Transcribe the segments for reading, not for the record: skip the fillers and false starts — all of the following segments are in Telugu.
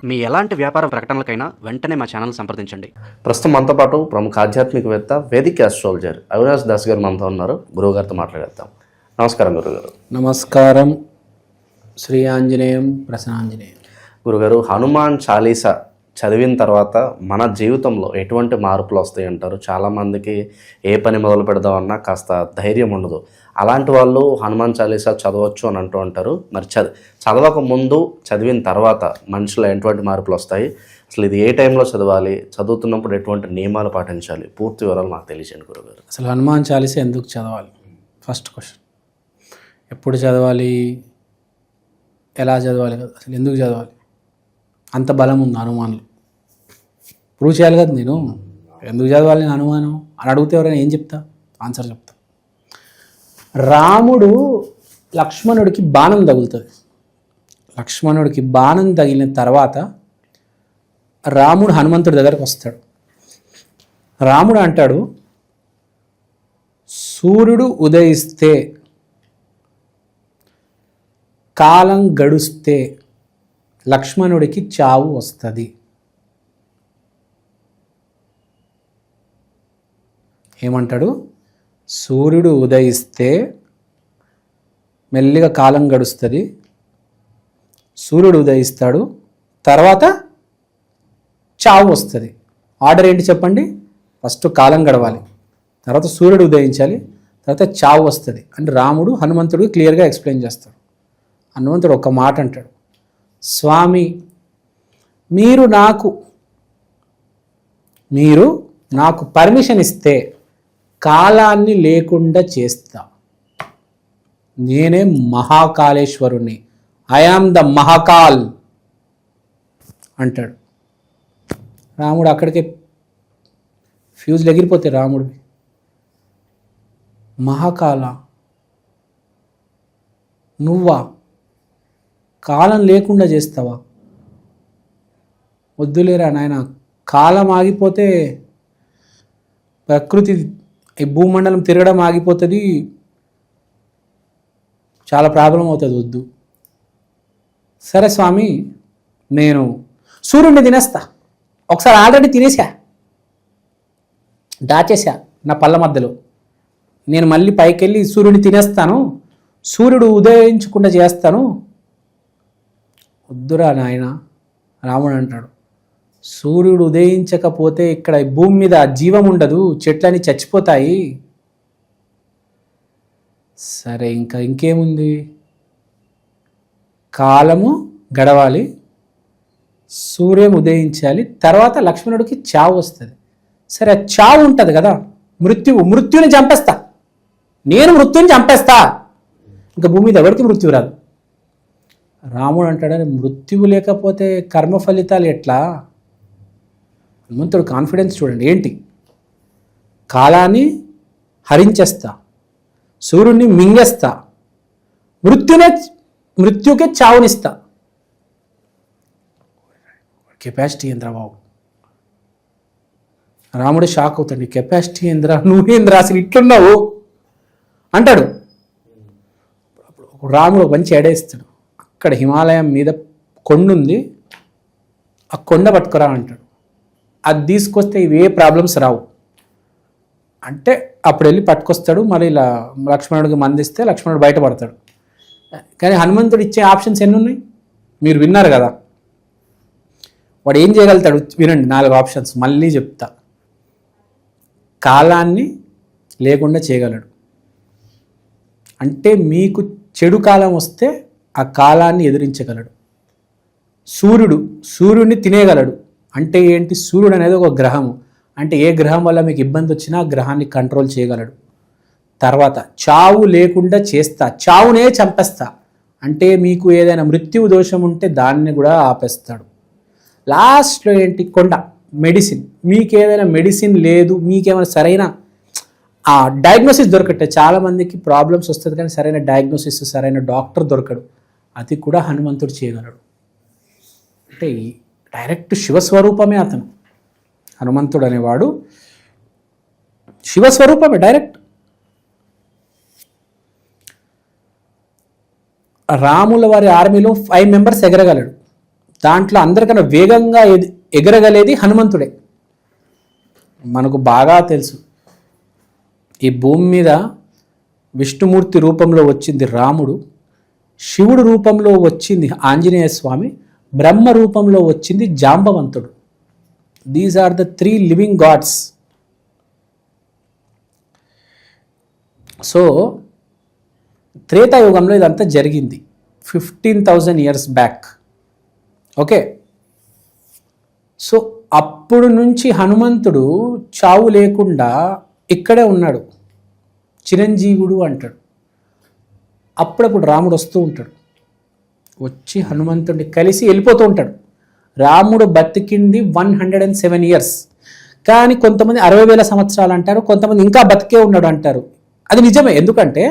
మీ ఎలాంటి వ్యాపార ప్రకటనలకైనా వెంటనే మా ఛానల్ సంప్రదించండి. ప్రస్తుతం మనతో పాటు ప్రముఖ ఆధ్యాత్మికవేత్త వేదిక్ ఆస్ట్రాలజర్ అవినాష్ దాస్ గారు మనతో ఉన్నారు. గురువుగారితో మాట్లాడేద్దాం. నమస్కారం గురుగారు. నమస్కారం. శ్రీ ఆంజనేయం ప్రసన్నాంజనేయం. గురుగారు, హనుమాన్ చాలీసా చదివిన తర్వాత మన జీవితంలో ఎటువంటి మార్పులు వస్తాయి అంటారు? చాలామందికి ఏ పని మొదలు పెడదామన్నా కాస్త ధైర్యం ఉండదు. అలాంటి వాళ్ళు హనుమాన్ చాలీసా చదవచ్చు అని అంటూ ఉంటారు. మరి చదవక ముందు చదివిన తర్వాత మనిషిలో ఎటువంటి మార్పులు వస్తాయి? అసలు ఇది ఏ టైంలో చదవాలి? చదువుతున్నప్పుడు ఎటువంటి నియమాలు పాటించాలి? పూర్తి వివరాలు మాకు తెలియజేయండి గురుగారు. అసలు హనుమాన్ చాలీసా ఎందుకు చదవాలి? First question. ఎప్పుడు చదవాలి, ఎలా చదవాలి కదా, అసలు ఎందుకు చదవాలి? అంత బలం ఉంది హనుమాన్లో. ప్రూవ్ చేయాలి కదా. నేను ఎందుకు చదవాలి నేను హనుమాను అని అడిగితే ఎవరైనా ఏం చెప్తా? ఆన్సర్ చెప్తా. రాముడు లక్ష్మణుడికి బాణం తగులుతుంది. లక్ష్మణుడికి బాణం తగిలిన తర్వాత రాముడు హనుమంతుడి దగ్గరకు వస్తాడు. రాముడు అంటాడు, సూర్యుడు ఉదయిస్తే, కాలం గడుస్తే లక్ష్మణుడికి చావు వస్తుంది. ఏమంటాడు? సూర్యుడు ఉదయిస్తే మెల్లిగా కాలం గడుస్తుంది, సూర్యుడు ఉదయిస్తాడు, తర్వాత చావు వస్తుంది. ఆర్డర్ ఏంటి చెప్పండి? ఫస్ట్ కాలం గడవాలి, తర్వాత సూర్యుడు ఉదయించాలి, తర్వాత చావు వస్తుంది అంటే రాముడు హనుమంతుడికి క్లియర్గా ఎక్స్ప్లెయిన్ చేస్తాడు. హనుమంతుడు ఒక మాట అంటాడు, స్వామి మీరు నాకు పర్మిషన్ ఇస్తే కాలాన్ని లేకుండా చేస్తా. నేనే మహాకాళేశ్వరుణ్ణి, ఐఆమ్ ద మహాకాల్ అంటాడు. రాముడు అక్కడికే ఫ్యూజ్లు ఎగిరిపోతే రాముడివి. మహాకాల నువ్వా? కాలం లేకుండా చేస్తావా? వద్దులేరా నాయన, కాలం ఆగిపోతే ప్రకృతి, ఈ భూమండలం తిరగడం ఆగిపోతుంది, చాలా ప్రాబ్లం అవుతుంది. వద్దు. సరే స్వామి, నేను సూర్యుడిని తినేస్తా. ఒకసారి ఆల్రెడీ తినేసా, దాచేసా నా పళ్ళ మధ్యలో. నేను మళ్ళీ పైకి వెళ్ళి సూర్యుడిని తినేస్తాను, సూర్యుడు ఉదయించకుండా చేస్తాను. వద్దురా నాయన. రాముడు అంటాడు, సూర్యుడు ఉదయించకపోతే ఇక్కడ భూమి మీద జీవం ఉండదు, చెట్లని చచ్చిపోతాయి. సరే ఇంకేముంది? కాలము గడవాలి, సూర్యం ఉదయించాలి, తర్వాత లక్ష్మణుడికి చావు వస్తుంది. సరే చావు ఉంటుంది కదా, మృత్యుని చంపేస్తా. నేను మృత్యుని చంపేస్తా, ఇంకా భూమి మీద ఎవరికి మృత్యు రాదు. రాముడు అంటాడని, మృత్యువు లేకపోతే కర్మ ఫలితాలు ఎట్లా? హనుమంతుడు కాన్ఫిడెన్స్ చూడండి ఏంటి? కాలాన్ని హరించేస్తా, సూర్యుడిని మింగేస్తా, మృత్యుకే చావునిస్తా. కెపాసిటీ ఏంద్రా బాబు. రాముడు షాక్ అవుతాడు, కెపాసిటీ ఏంద్రా, నువ్వేంద్రా అసలు ఇట్లున్నావు అంటాడు. రాముడు మంచి ఎడేస్తాడు. అక్కడ హిమాలయం మీద కొండ ఉంది, ఆ కొండ పట్టుకురా అంటాడు. అది తీసుకొస్తే ఇవే ప్రాబ్లమ్స్ రావు అంటే అప్పుడు వెళ్ళి పట్టుకొస్తాడు. మరి ఇలా లక్ష్మణుడికి మందిస్తే లక్ష్మణుడు బయటపడతాడు. కానీ హనుమంతుడు ఇచ్చే ఆప్షన్స్ ఎన్ని ఉన్నాయి మీరు విన్నారు కదా. వాడు ఏం చేయగలుగుతాడు వినండి, 4 ఆప్షన్స్ మళ్ళీ చెప్తా. కాలాన్ని లేకుండా చేయగలడు అంటే మీకు చెడు కాలం వస్తే ఆ కాలాన్ని ఎదిరించగలడు. సూర్యుడిని తినేయగలడు అంటే ఏంటి? సూర్యుడు అనేది ఒక గ్రహము అంటే ఏ గ్రహం వల్ల మీకు ఇబ్బంది వచ్చినా ఆ గ్రహాన్ని కంట్రోల్ చేయగలడు. తర్వాత చావు లేకుండా చేస్తా, చావునే చంపేస్తా అంటే మీకు ఏదైనా మృత్యువు దోషం ఉంటే దాన్ని కూడా ఆపేస్తాడు. లాస్ట్లో ఏంటి? కొండ, మెడిసిన్. మీకు ఏదైనా మెడిసిన్ లేదు, మీకేమైనా సరైన డయాగ్నోసిస్ దొరకట్టే, చాలామందికి ప్రాబ్లమ్స్ వస్తుంది కానీ సరైన డయాగ్నోసిస్, సరైన డాక్టర్ దొరకడు, అది కూడా హనుమంతుడు చేయగలడు. అంటే డైరెక్ట్ శివస్వరూపమే అతను. హనుమంతుడు అనేవాడు శివస్వరూపమే డైరెక్ట్. రాముల వారి ఆర్మీలో 5 మెంబర్స్ ఎగరగలడు, దాంట్లో అందరికన్నా వేగంగా ఎగరగలేది హనుమంతుడే. మనకు బాగా తెలుసు, ఈ భూమి మీద విష్ణుమూర్తి రూపంలో వచ్చింది రాముడు, శివుడు రూపంలో వచ్చింది ఆంజనేయ స్వామి, బ్రహ్మ రూపంలో వచ్చింది జాంబవంతుడు. These are the 3 living gods. So త్రేతాయుగంలో ఇదంతా జరిగింది 15,000 ఇయర్స్ బ్యాక్. ఓకే, సో అప్పుడు నుంచి హనుమంతుడు చావు లేకుండా ఇక్కడే ఉన్నాడు, చిరంజీవుడు అంటాడు. అప్పుడప్పుడు రాముడు వస్తూ ఉంటాడు, వచ్చి హనుమంతుడిని కలిసి వెళ్ళిపోతూ ఉంటాడు. రాముడు బతికింది 107 ఇయర్స్, కానీ కొంతమంది 60,000 సంవత్సరాలు అంటారు, కొంతమంది ఇంకా బతికే ఉన్నాడు అంటారు. అది నిజమే, ఎందుకంటే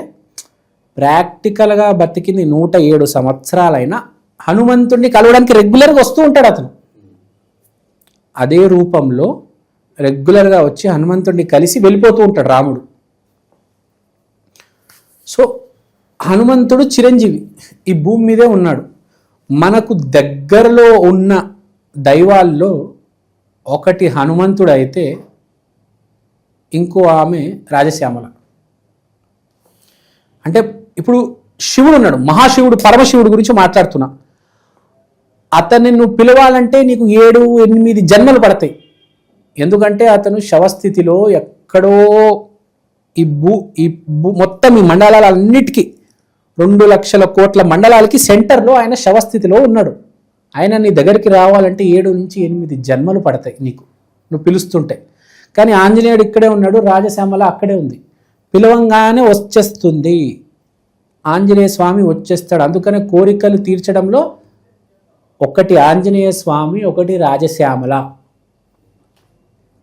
ప్రాక్టికల్గా బతికింది 107 సంవత్సరాలైనా హనుమంతుడిని కలవడానికి రెగ్యులర్గా వస్తూ ఉంటాడు అతను. అదే రూపంలో రెగ్యులర్గా వచ్చి హనుమంతుడిని కలిసి వెళ్ళిపోతూ ఉంటాడు రాముడు. సో హనుమంతుడు చిరంజీవి, ఈ భూమి మీదే ఉన్నాడు. మనకు దగ్గరలో ఉన్న దైవాల్లో ఒకటి హనుమంతుడు అయితే ఇంకో ఆమె రాజశ్యామల. అంటే ఇప్పుడు శివుడు ఉన్నాడు, మహాశివుడు, పరమశివుడు గురించి మాట్లాడుతున్నా. అతన్ని నువ్వు పిలవాలంటే నీకు 7-8 జన్మలు పడతాయి. ఎందుకంటే అతను శవస్థితిలో ఎక్కడో ఈ మొత్తం ఈ మండలాలన్నిటికీ 2 లక్షల కోట్ల మండలాలకి సెంటర్లో ఆయన శవస్థితిలో ఉన్నాడు. ఆయన నీ దగ్గరికి రావాలంటే 7-8 జన్మలు పడతాయి నీకు, నువ్వు పిలుస్తుంటే. కానీ ఆంజనేయుడు ఇక్కడే ఉన్నాడు, రాజశ్యామల అక్కడే ఉంది. పిలవంగానే వచ్చేస్తుంది, ఆంజనేయ స్వామి వచ్చేస్తాడు. అందుకనే కోరికలు తీర్చడంలో ఒకటి ఆంజనేయ స్వామి, ఒకటి రాజశ్యామల,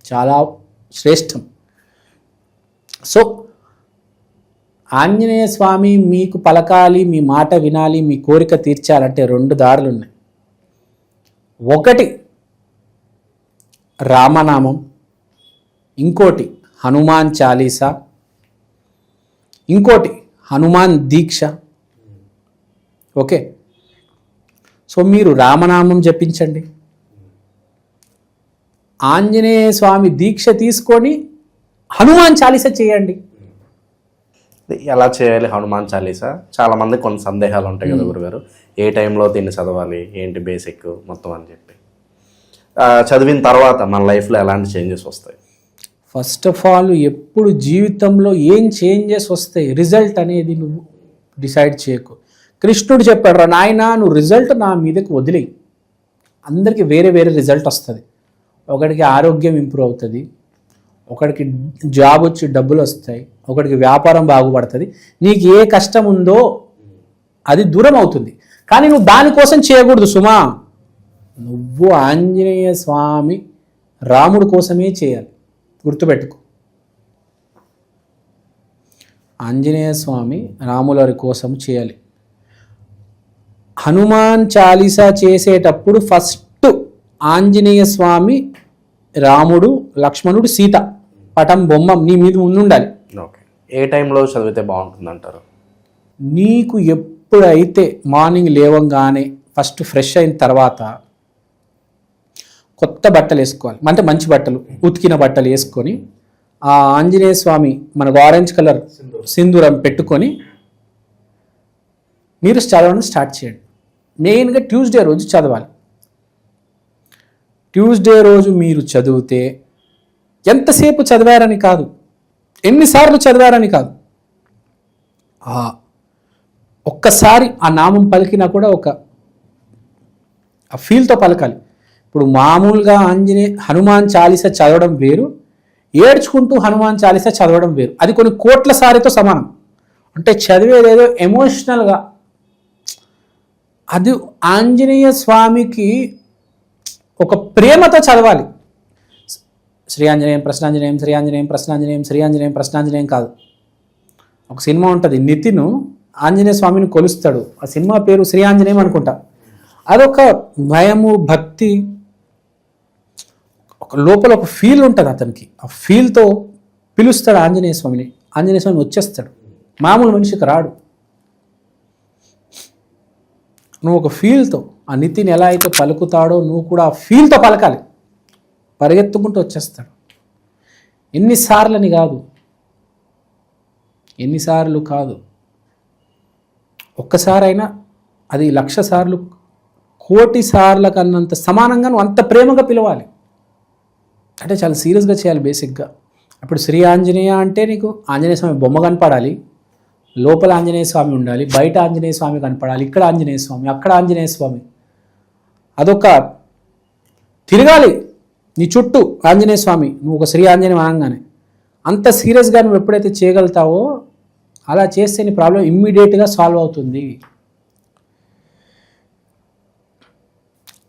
చాలా శ్రేష్టం. సో ఆంజనేయ స్వామి మీకు పలకాలి, మీ మాట వినాలి, మీ కోరిక తీర్చాలంటే 2 దారులు ఉన్నాయి. ఒకటి రామనామం, ఇంకోటి హనుమాన్ చాలీసా, ఇంకోటి హనుమాన్ దీక్ష. ఓకే, సో మీరు రామనామం జపించండి, ఆంజనేయ స్వామి దీక్ష తీసుకొని హనుమాన్ చాలీసా చేయండి. ఎలా చేయాలి హనుమాన్ చాలీసా? చాలా మంది కొన్ని సందేహాలు ఉంటాయి కదా గురుగారు, ఏ టైంలో దీన్ని చదవాలి, ఏంటి బేసిక్ మొత్తం అని చెప్పి. చదివిన తర్వాత మన లైఫ్లో ఎలాంటి చేంజెస్ వస్తాయి? ఫస్ట్ ఆఫ్ ఆల్, ఎప్పుడు జీవితంలో ఏం చేంజెస్ వస్తాయి, రిజల్ట్ అనేది నువ్వు డిసైడ్ చేయకు. కృష్ణుడు చెప్పాడు, రా నాయనా, నువ్వు రిజల్ట్ నా మీదకి వదిలేయి. అందరికీ వేరే వేరే రిజల్ట్ వస్తుంది. ఒకడికి ఆరోగ్యం ఇంప్రూవ్ అవుతుంది, ఒకడికి జాబ్ వచ్చి డబ్బులు వస్తాయి, ఒకడికి వ్యాపారం బాగుపడుతుంది. నీకు ఏ కష్టం ఉందో అది దూరం అవుతుంది, కానీ నువ్వు దానికోసం చేయకూడదు సుమా. నువ్వు ఆంజనేయ స్వామి, రాముడు కోసమే చేయాలి, గుర్తుపెట్టుకో. ఆంజనేయ స్వామి, రాములవారి కోసం చేయాలి. హనుమాన్ చాలీసా చేసేటప్పుడు ఫస్ట్ ఆంజనేయ స్వామి, రాముడు, లక్ష్మణుడు, సీత పటం బొమ్మ నీ మీద ఉండాలి. ఓకే, ఏ టైంలో చదివితే బాగుంటుంది అంటారు? నీకు ఎప్పుడైతే మార్నింగ్ లేవంగానే ఫస్ట్ ఫ్రెష్ అయిన తర్వాత కొత్త బట్టలు వేసుకోవాలి, అంటే మంచి బట్టలు, ఉతికిన బట్టలు వేసుకొని ఆ ఆంజనేయ స్వామి మనకు ఆరెంజ్ కలర్ సింధూరం పెట్టుకొని మీరు చదవడం స్టార్ట్ చేయండి. మెయిన్గా ట్యూస్డే రోజు చదవాలి. ట్యూస్డే రోజు మీరు చదివితే ఎంతసేపు చదివారని కాదు, ఎన్నిసార్లు చదివారని కాదు, ఒక్కసారి ఆ నామం పలికినా కూడా ఆ ఫీల్తో పలకాలి. ఇప్పుడు మామూలుగా హనుమాన్ చాలీసా చదవడం వేరు, ఏడ్చుకుంటూ హనుమాన్ చాలీసా చదవడం వేరు. అది కొన్ని కోట్ల సారితో సమానం. అంటే చదివేదేదో ఎమోషనల్గా, అది ఆంజనేయ స్వామికి ఒక ప్రేమతో చదవాలి. శ్రీ ఆంజనేయం ప్రశ్నాంజనేయం, శ్రీ ఆంజనేయం ప్రశ్నాంజనేయం, శ్రీ ఆంజనేయం ప్రశ్నాంజనేయం కాదు. ఒక సినిమా ఉంటుంది, నితిన్ ఆంజనేయ స్వామిని కొలుస్తాడు, ఆ సినిమా పేరు శ్రీ ఆంజనేయం అనుకుంటా. అదొక భయము, భక్తి, ఒక లోపల ఒక ఫీల్ ఉంటుంది అతనికి. ఆ ఫీల్తో పిలుస్తాడు ఆంజనేయ స్వామిని. ఆంజనేయ స్వామి వచ్చేస్తాడు, మామూలు మనిషికి రాడు. నువ్వు ఒక ఫీల్తో ఆ నితిన్ ఎలా అయితే పలుకుతాడో నువ్వు కూడా ఆ ఫీల్తో పలకాలి. పరిగెత్తుకుంటూ వచ్చేస్తాడు. ఎన్నిసార్లని కాదు, ఎన్నిసార్లు కాదు, ఒక్కసారైనా అది 1,00,000 సార్లు, 1,00,00,000 సార్ల కన్నంత సమానంగా నువ్వు అంత ప్రేమగా పిలవాలి. అంటే చాలా సీరియస్గా చేయాలి బేసిక్గా. అప్పుడు శ్రీ ఆంజనేయ అంటే నీకు ఆంజనేయ స్వామి బొమ్మ కనపడాలి, లోపల ఆంజనేయ స్వామి ఉండాలి, బయట ఆంజనేయ స్వామి కనపడాలి, ఇక్కడ ఆంజనేయ స్వామి, అక్కడ ఆంజనేయ స్వామి, అదొక తిరగాలి నీ చుట్టూ ఆంజనేయ స్వామి. నువ్వు ఒక శ్రీ ఆంజనేయం అనగానే అంత సీరియస్గా నువ్వు ఎప్పుడైతే చేయగలుగుతావో అలా చేస్తే నీ ప్రాబ్లం ఇమ్మీడియట్గా సాల్వ్ అవుతుంది.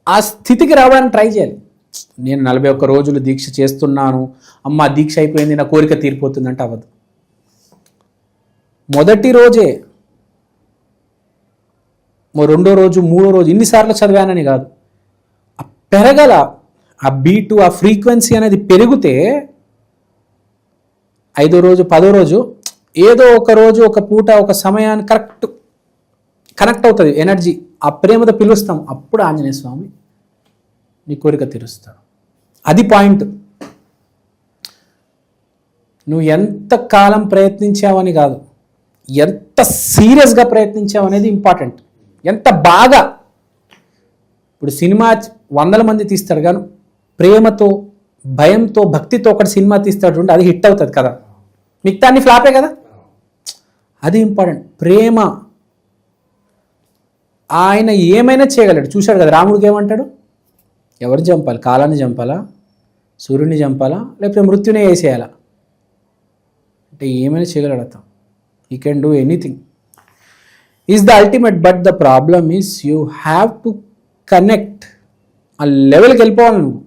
ఆ స్థితికి రావడానికి ట్రై చేయాలి. నేను 41 రోజులు దీక్ష చేస్తున్నాను, అమ్మ దీక్ష అయిపోయింది నా కోరిక తీరిపోతుంది అంటే అవ్వదు. మొదటి రోజే, రెండో రోజు, మూడో రోజు ఇన్నిసార్లు చదివానని కాదు, పెరగల ఆ బీటు, ఆ ఫ్రీక్వెన్సీ అనేది పెరిగితే 5వ రోజు, 10వ రోజు ఏదో ఒక రోజు, ఒక పూట, ఒక సమయాన్ని కనెక్ట్ అవుతుంది ఎనర్జీ. ఆ ప్రేమతో పిలుస్తాం, అప్పుడు ఆంజనేయ స్వామి నీ కోరిక తీరుస్తాడు. అది పాయింట్. నువ్వు ఎంత కాలం ప్రయత్నించావని కాదు, ఎంత సీరియస్గా ప్రయత్నించావనేది ఇంపార్టెంట్. ఎంత బాగా, ఇప్పుడు సినిమా 100 మంది తీస్తాడు కానీ ప్రేమతో, భయంతో, భక్తితో ఒకటి సినిమా తీస్తాడు చూడండి, అది హిట్ అవుతుంది కదా. మిగతా అన్ని ఫ్లాపే కదా. అది ఇంపార్టెంట్. ప్రేమ. ఆయన ఏమైనా చేయగలడు. చూశాడు కదా రాముడికి ఏమంటాడు, ఎవరిని చంపాలి, కాలాన్ని చంపాలా, సూర్యుడిని చంపాలా, లేకపోతే మృత్యునే వేసేయాలా అంటే ఏమైనా చేయగలడు అతను. You can do anything. Is the ultimate. But the problem is you have to connect. ఆ లెవెల్కి వెళ్ళిపోవాలి నువ్వు.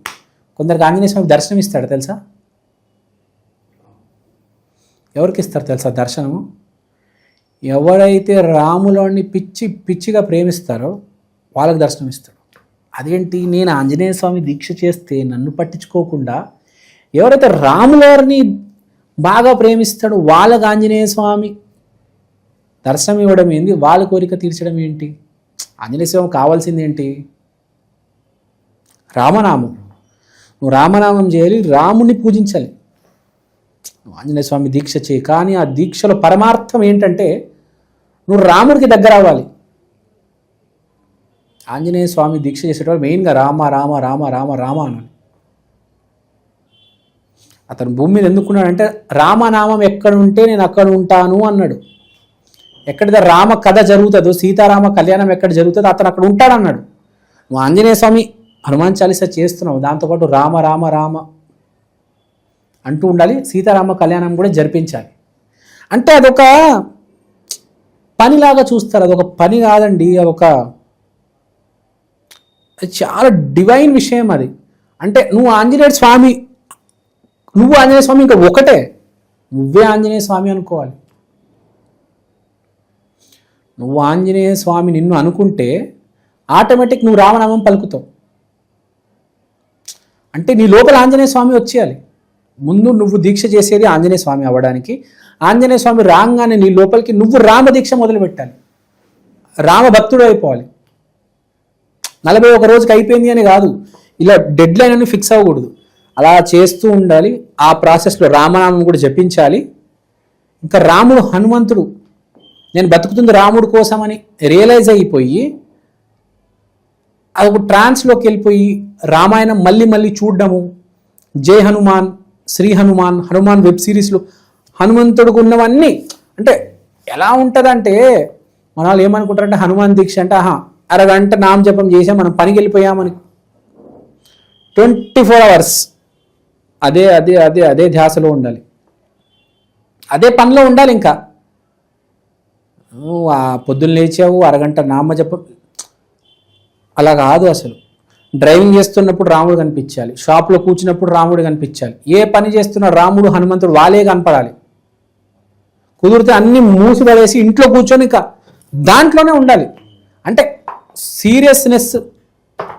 కొందరికి ఆంజనేయ స్వామి దర్శనం ఇస్తాడు తెలుసా? ఎవరికి ఇస్తారు తెలుసా దర్శనము? ఎవరైతే రాములోని పిచ్చిగా ప్రేమిస్తారో వాళ్ళకి దర్శనం ఇస్తాడు. అదేంటి, నేను ఆంజనేయ స్వామి దీక్ష చేస్తే నన్ను పట్టించుకోకుండా ఎవరైతే రాములవారిని బాగా ప్రేమిస్తాడో వాళ్ళకి ఆంజనేయ స్వామి దర్శనం ఇవ్వడం ఏంది, వాళ్ళ కోరిక తీర్చడం ఏంటి? ఆంజనేయ స్వామి కావాల్సింది ఏంటి? రామనామం. నువ్వు రామనామం చేయాలి, రాముని పూజించాలి. నువ్వు ఆంజనేయ స్వామి దీక్ష చేయి, కానీ ఆ దీక్షలో పరమార్థం ఏంటంటే నువ్వు రాముడికి దగ్గర అవ్వాలి. ఆంజనేయ స్వామి దీక్ష చేసేటప్పుడు మెయిన్గా రామ రామ రామ రామ రామ అనాలి. అతను భూమి మీద ఎందుకున్నాడంటే రామనామం ఎక్కడ ఉంటే నేను అక్కడ ఉంటాను అన్నాడు. ఎక్కడైతే రామ కథ జరుగుతుందో, సీతారామ కళ్యాణం ఎక్కడ జరుగుతుందో అతను అక్కడ ఉంటాడన్నాడు. నువ్వు ఆంజనేయ స్వామి హనుమాన్ చాలీసా చేస్తున్నావు, దాంతోపాటు రామ రామ రామ అంటూ ఉండాలి. సీతారామ కళ్యాణం కూడా జరిపించాలి. అంటే అదొక పనిలాగా చూస్తారు. అదొక పని కాదండి, అదొక చాలా డివైన్ విషయం అది. అంటే నువ్వు ఆంజనేయ స్వామి ఇంకా ఒకటే, నువ్వే ఆంజనేయ స్వామి అనుకోవాలి. నువ్వు ఆంజనేయ స్వామి నిన్ను అనుకుంటే ఆటోమేటిక్ నువ్వు రామనామం పలుకుతావు. అంటే నీ లోపల ఆంజనేయ స్వామి వచ్చేయాలి. ముందు నువ్వు దీక్ష చేసేది ఆంజనేయ స్వామి అవ్వడానికి. ఆంజనేయ స్వామి రాగానే నీ లోపలికి నువ్వు రామ దీక్ష మొదలు పెట్టాలి, రామ భక్తుడు అయిపోవాలి. 41 రోజుకి అయిపోయింది అని కాదు, ఇలా డెడ్ లైన్ అని ఫిక్స్ అవ్వకూడదు. అలా చేస్తూ ఉండాలి. ఆ ప్రాసెస్లో రామనామం కూడా జపించాలి. ఇంకా రాముడు, హనుమంతుడు, నేను బతుకుతుంది రాముడు కోసమని రియలైజ్ అయిపోయి అది ఒక ట్రాన్స్లోకి వెళ్ళిపోయి రామాయణం మళ్ళీ మళ్ళీ చూడడము. జై హనుమాన్, శ్రీ హనుమాన్, హనుమాన్ వెబ్ సిరీస్లో హనుమంతుడికి ఉన్నవన్నీ. అంటే ఎలా ఉంటుందంటే మన వాళ్ళు ఏమనుకుంటారంటే హనుమాన్ దీక్ష అంటే అరగంట నామ జపం చేసాం మనం పనికి వెళ్ళిపోయామని. 24 hours అదే అదే అదే అదే ధ్యాసలో ఉండాలి, అదే పనిలో ఉండాలి. ఇంకా పొద్దున్న లేచావు అరగంట నామ జపం అలా కాదు. అసలు డ్రైవింగ్ చేస్తున్నప్పుడు రాముడు కనిపించాలి, షాప్లో కూర్చున్నప్పుడు రాముడు కనిపించాలి, ఏ పని చేస్తున్నా రాముడు హనుమంతుడు వాళ్ళే కనపడాలి. కుదిరితే అన్ని మూసిపడేసి ఇంట్లో కూర్చొని ఇంకా దాంట్లోనే ఉండాలి. అంటే సీరియస్నెస్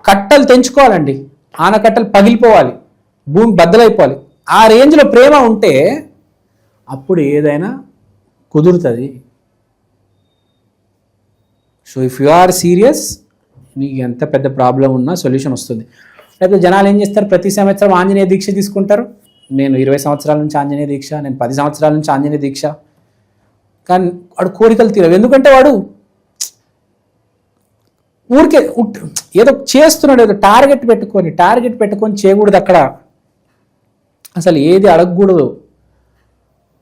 కట్టలు తెంచుకోవాలండి, ఆనకట్టలు పగిలిపోవాలి, భూమి బద్దలైపోవాలి. ఆ రేంజ్లో ప్రేమ ఉంటే అప్పుడు ఏదైనా కుదురుతుంది. So if you are serious, నీకు ఎంత పెద్ద ప్రాబ్లం ఉన్నా సొల్యూషన్ వస్తుంది. లేకపోతే జనాలు ఏం చేస్తారు, ప్రతి సంవత్సరం ఆంజనేయ దీక్ష తీసుకుంటారు. నేను 20 సంవత్సరాల నుంచి ఆంజనేయ దీక్ష, నేను 10 సంవత్సరాల నుంచి ఆంజనేయ దీక్ష. కానీ వాడు కోరికలు తీరవు. ఎందుకంటే వాడు ఊరికే ఏదో చేస్తున్నాడు, ఏదో టార్గెట్ పెట్టుకొని చేయకూడదు. అక్కడ అసలు ఏది అడగకూడదు.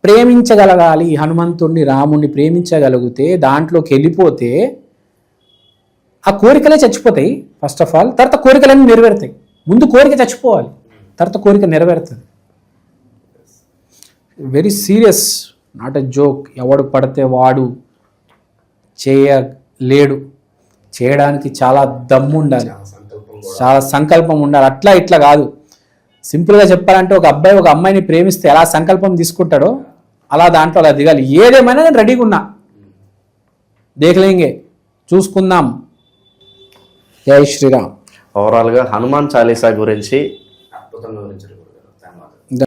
ప్రేమించగలగాలి. హనుమంతుడిని, రాముడిని ప్రేమించగలిగితే, దాంట్లోకి వెళ్ళిపోతే ఆ కోరికలే చచ్చిపోతాయి ఫస్ట్ ఆఫ్ ఆల్. తర్వాత కోరికలన్నీ నెరవేరుతాయి. ముందు కోరిక చచ్చిపోవాలి, తర్వాత కోరిక నెరవేరుతుంది. Very serious, not a joke. ఎవడు పడితే వాడు చేయలేడు. చేయడానికి చాలా దమ్ము ఉండాలి, చాలా సంకల్పం ఉండాలి. అట్లా ఇట్లా కాదు. సింపుల్గా చెప్పాలంటే ఒక అబ్బాయి ఒక అమ్మాయిని ప్రేమిస్తే ఎలా సంకల్పం తీసుకుంటాడో అలా దాంట్లో అలా దిగాలి. ఏదేమైనా నేను రెడీగా ఉన్నా, దేఖలేంగే, చూసుకుందాం. జై శ్రీరామ్. ఓవరాల్గా హనుమాన్ చాలీసా గురించి అద్భుతంగా వివరించారు.